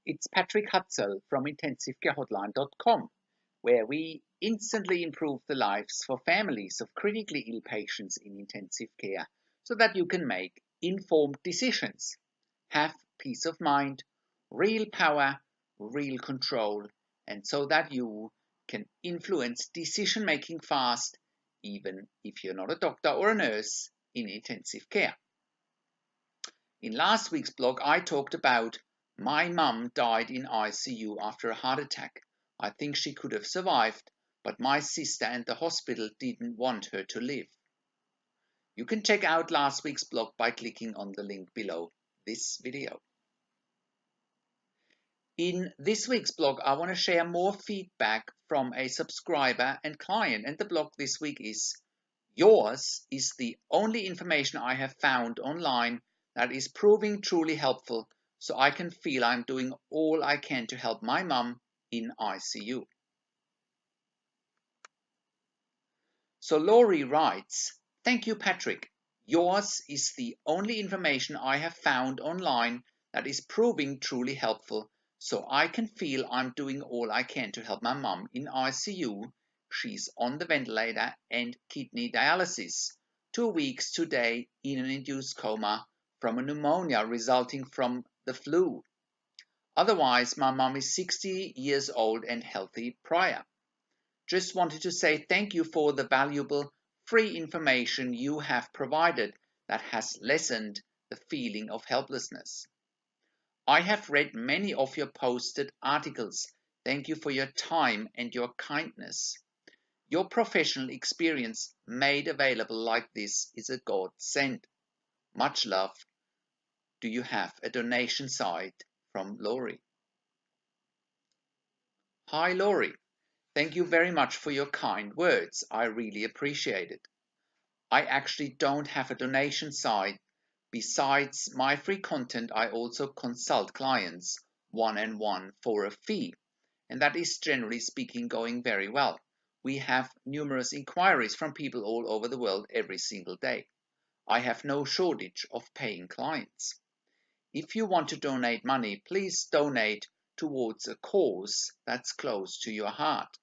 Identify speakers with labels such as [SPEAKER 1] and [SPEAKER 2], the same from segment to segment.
[SPEAKER 1] It's Patrick Hutzel from IntensiveCareHotline.com, where we instantly improve the lives for families of critically ill patients in intensive care so that you can make informed decisions, have peace of mind, real power, real control, and so that you can influence decision making fast, even if you're not a doctor or a nurse in intensive care. In last week's blog, I talked about my mum died in ICU after a heart attack. I think she could have survived, but my sister and the hospital didn't want her to live. You can check out last week's blog by clicking on the link below this video. In this week's blog, I want to share more feedback from a subscriber and client, and the blog this week is: yours is the only information I have found online that is proving truly helpful, so I can feel I'm doing all I can to help my mum in ICU. So Laurie writes, "Thank you, Patrick. Yours is the only information I have found online that is proving truly helpful, so I can feel I'm doing all I can to help my mum in ICU. She's on the ventilator and kidney dialysis. 2 weeks today in an induced coma from a pneumonia resulting from the flu. Otherwise, my mum is 60 years old and healthy prior. Just wanted to say thank you for the valuable free information you have provided that has lessened the feeling of helplessness. I have read many of your posted articles. Thank you for your time and your kindness. Your professional experience made available like this is a godsend. Much love. Do you have a donation site?" From Laurie. Hi Laurie. Thank you very much for your kind words. I really appreciate it. I actually don't have a donation site. Besides my free content, I also consult clients one-on-one for a fee, and that is generally speaking going very well. We have numerous inquiries from people all over the world every single day. I have no shortage of paying clients. If you want to donate money, please donate towards a cause that's close to your heart.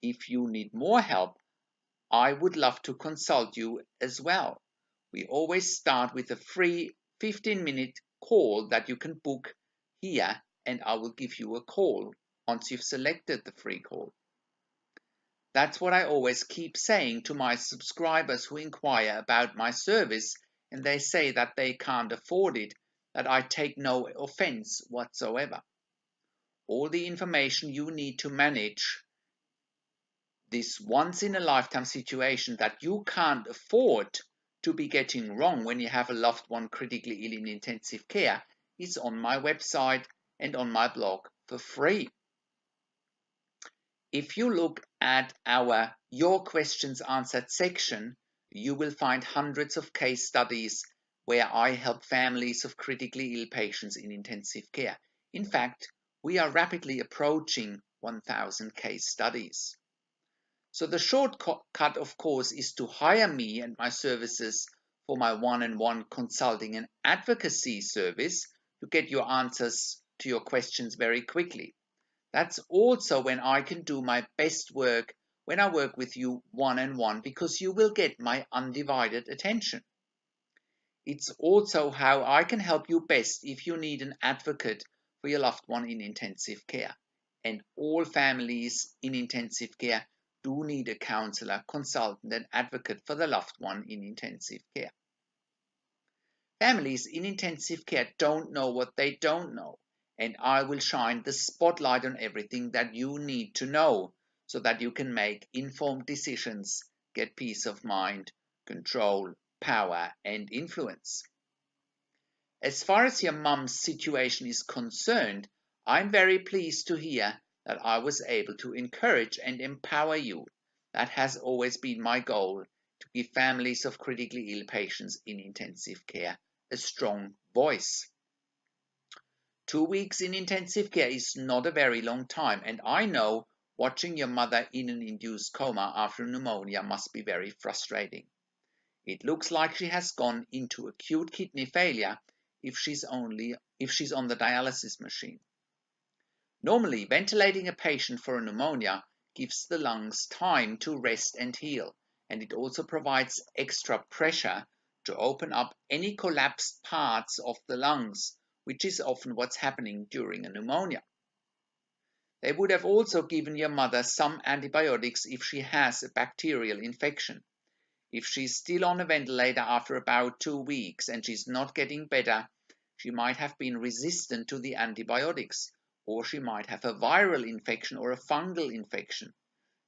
[SPEAKER 1] If you need more help, I would love to consult you as well. We always start with a free 15-minute call that you can book here, and I will give you a call once you've selected the free call. That's what I always keep saying to my subscribers who inquire about my service and they say that they can't afford it, that I take no offense whatsoever. All the information you need to manage this once-in-a-lifetime situation that you can't afford to be getting wrong when you have a loved one critically ill in intensive care is on my website and on my blog for free. If you look at our Your Questions Answered section, you will find hundreds of case studies where I help families of critically ill patients in intensive care. In fact, we are rapidly approaching 1,000 case studies. So the shortcut, of course, is to hire me and my services for my one-on-one consulting and advocacy service to get your answers to your questions very quickly. That's also when I can do my best work, when I work with you one-on-one, because you will get my undivided attention. It's also how I can help you best if you need an advocate for your loved one in intensive care. And all families in intensive care do need a counselor, consultant, and advocate for the loved one in intensive care. Families in intensive care don't know what they don't know, and I will shine the spotlight on everything that you need to know so that you can make informed decisions, get peace of mind, control, power, and influence. As far as your mum's situation is concerned, I'm very pleased to hear that I was able to encourage and empower you. That has always been my goal, to give families of critically ill patients in intensive care a strong voice. 2 weeks in intensive care is not a very long time, and I know watching your mother in an induced coma after pneumonia must be very frustrating. It looks like she has gone into acute kidney failure. if she's on the dialysis machine. Normally, ventilating a patient for a pneumonia gives the lungs time to rest and heal, and it also provides extra pressure to open up any collapsed parts of the lungs, which is often what's happening during a pneumonia. They would have also given your mother some antibiotics if she has a bacterial infection. If she's still on a ventilator after about 2 weeks and she's not getting better, she might have been resistant to the antibiotics, or she might have a viral infection or a fungal infection.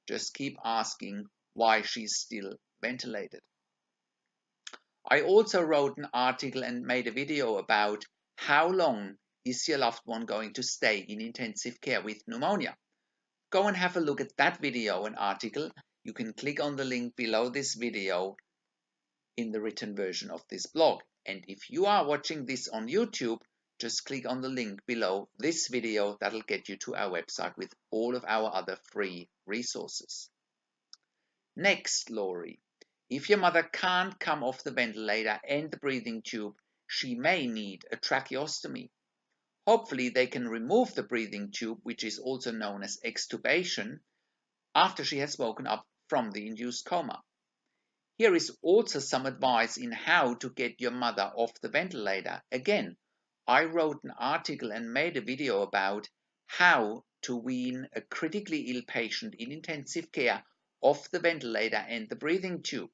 [SPEAKER 1] Just keep asking why she's still ventilated. I also wrote an article and made a video about how long is your loved one going to stay in intensive care with pneumonia. Go and have a look at that video and article. You can click on the link below this video in the written version of this blog. And if you are watching this on YouTube, just click on the link below this video. That'll get you to our website with all of our other free resources. Next, Laurie. If your mother can't come off the ventilator and the breathing tube, she may need a tracheostomy. Hopefully they can remove the breathing tube, which is also known as extubation, after she has woken up from the induced coma. Here is also some advice in how to get your mother off the ventilator. Again, I wrote an article and made a video about how to wean a critically ill patient in intensive care off the ventilator and the breathing tube.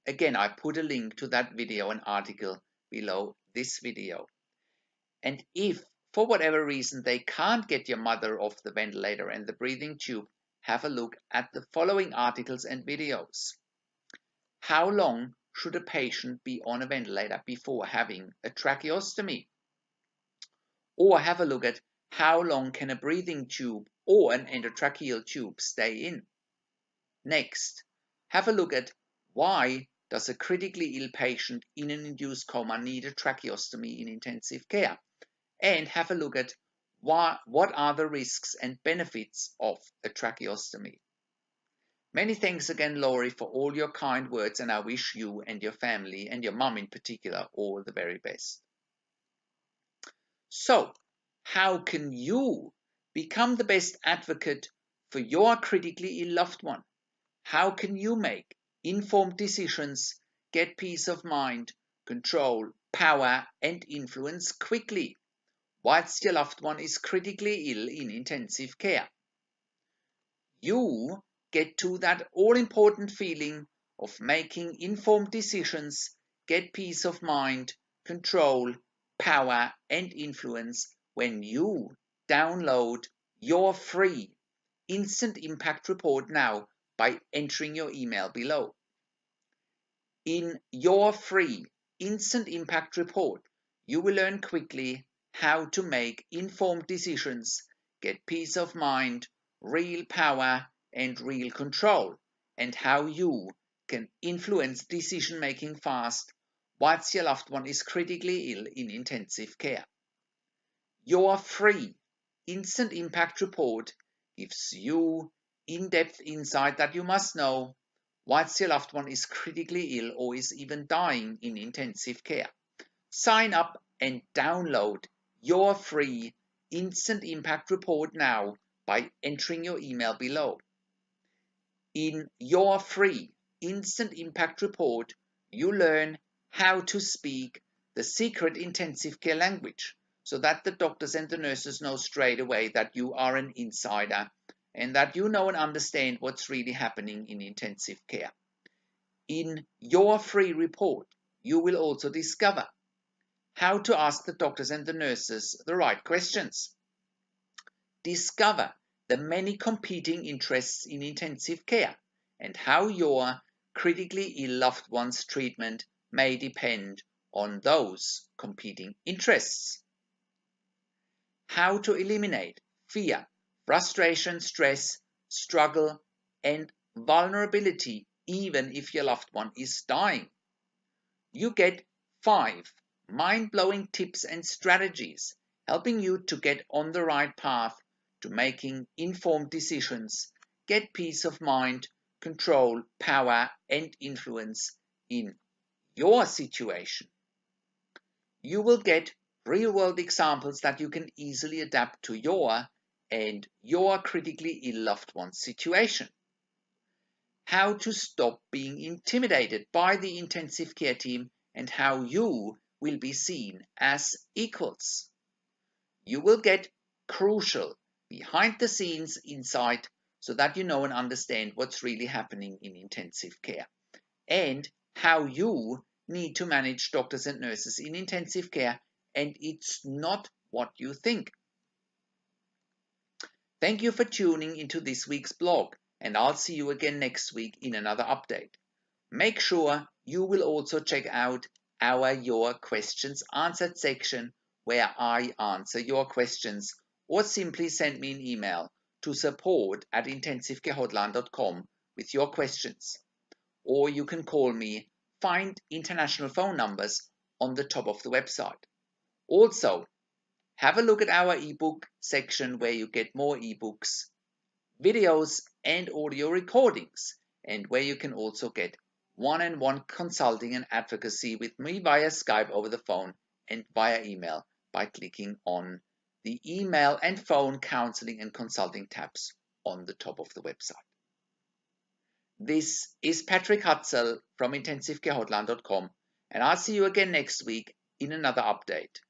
[SPEAKER 1] Again, I put a link to that video and article below this video. And if, for whatever reason, they can't get your mother off the ventilator and the breathing tube, have a look at the following articles and videos. How long should a patient be on a ventilator before having a tracheostomy? Or have a look at how long can a breathing tube or an endotracheal tube stay in? Next, have a look at why does a critically ill patient in an induced coma need a tracheostomy in intensive care? And have a look at what are the risks and benefits of a tracheostomy. Many thanks again, Laurie, for all your kind words, and I wish you and your family, and your mum in particular, all the very best. So, how can you become the best advocate for your critically ill loved one? How can you make informed decisions, get peace of mind, control, power, and influence quickly whilst your loved one is critically ill in intensive care? You get to that all-important feeling of making informed decisions, get peace of mind, control, power, and influence when you download your free Instant Impact Report now by entering your email below. In your free Instant Impact Report, you will learn quickly how to make informed decisions, get peace of mind, real power, and real control, and how you can influence decision making fast whilst your loved one is critically ill in intensive care. Your free Instant Impact Report gives you in-depth insight that you must know whilst your loved one is critically ill or is even dying in intensive care. Sign up and download your free Instant Impact Report now by entering your email below. In your free Instant Impact Report, you learn how to speak the secret intensive care language so that the doctors and the nurses know straight away that you are an insider and that you know and understand what's really happening in intensive care. In your free report, you will also discover how to ask the doctors and the nurses the right questions. Discover the many competing interests in intensive care and how your critically ill loved one's treatment may depend on those competing interests. How to eliminate fear, frustration, stress, struggle, and vulnerability even if your loved one is dying. You get 5 mind-blowing tips and strategies helping you to get on the right path to making informed decisions, get peace of mind, control, power, and influence in your situation. You will get real-world examples that you can easily adapt to your and your critically ill loved one's situation. How to stop being intimidated by the intensive care team and how you will be seen as equals. You will get crucial behind the scenes insight so that you know and understand what's really happening in intensive care and how you need to manage doctors and nurses in intensive care, and it's not what you think. Thank you for tuning into this week's blog, and I'll see you again next week in another update. Make sure you will also check out our Your Questions Answered section where I answer your questions, or simply send me an email to support@intensivecarehotline.com with your questions. Or you can call me, find international phone numbers on the top of the website. Also, have a look at our ebook section where you get more ebooks, videos, and audio recordings, and where you can also get one-on-one consulting and advocacy with me via Skype over the phone and via email by clicking on the email and phone counseling and consulting tabs on the top of the website. This is Patrick Hutzel from intensivecarehotline.com, and I'll see you again next week in another update.